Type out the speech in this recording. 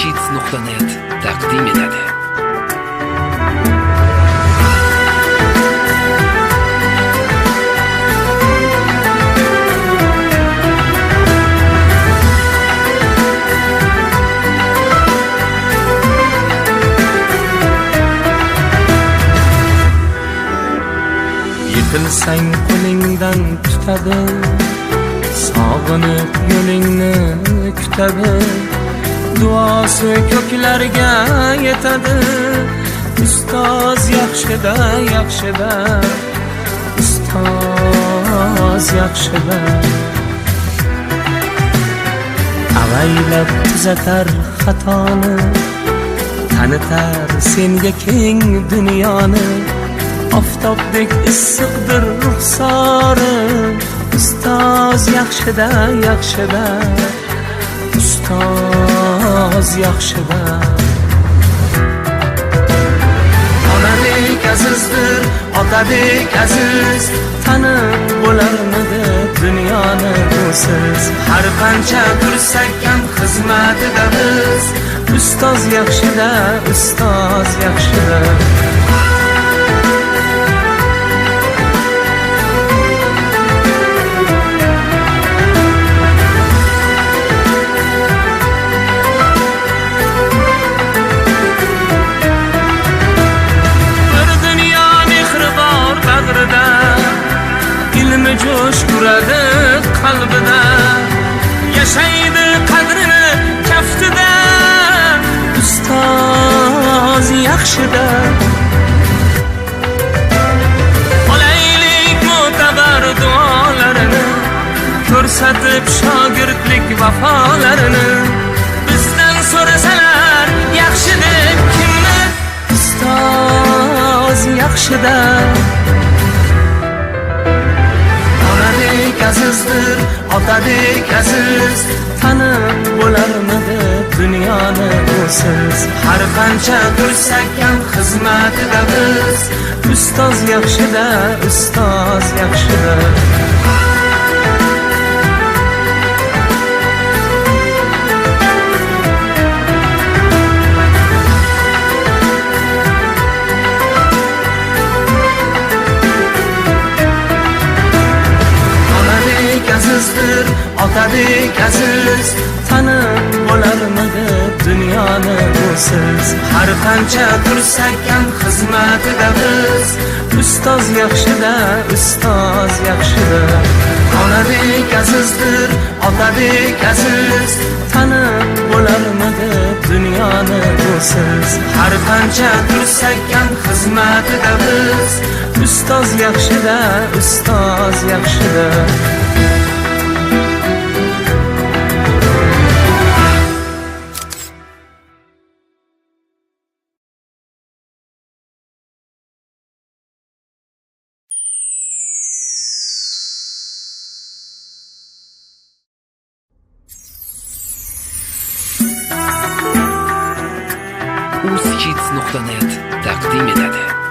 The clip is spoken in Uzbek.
uzkids.net taqdim etadi. Yiqilsang qo'lingdan tutadi, sog'inib yo'lingni kutadi, duosi ko'klarga yetadi. Ustoz yaxshida, yaxshida, ustoz yaxshida. Avaylab tuzatar xatoni, tanitar senga keng dunyoni. Oftobdek issiqdir ruxsori, ustoz yaxshida, yaxshida, ustoz yaxshida. Onadek azizdir, otadek aziz, tanib bo'larmidi dunyoni busiz. Har qancha tursak ham xizmatida biz, ustoz yaxshida, ustoz yaxshida. Ilmi jo'sh uradi qalbida, yashaydi qadrini kaftida. Ustoz yaxshida. Olaylik mo'tabar duolarini, ko'rsatib shogirdlik vafolarini. Bizdan so'rasalar yaxshi deb kimni? Ustoz yaxshida. Azizdir, otadek aziz, tanib bo'larmidi dunyoni busiz. Har qancha tursak ham xizmatida biz, ustoz yaxshida, ustoz yaxshida. Azizdir, otadek aziz, tanib bo'larmidi dunyoni busiz. Har qancha tursak ham xizmatida biz, ustoz yaxshida, ustoz yaxshida. Onadek azizdir, otadek aziz, tanib bo'larmidi dunyoni busiz. Har qancha tursak ham xizmatida biz, ustoz yaxshida, ustoz yaxshida. uzkids.net taqdim etadi.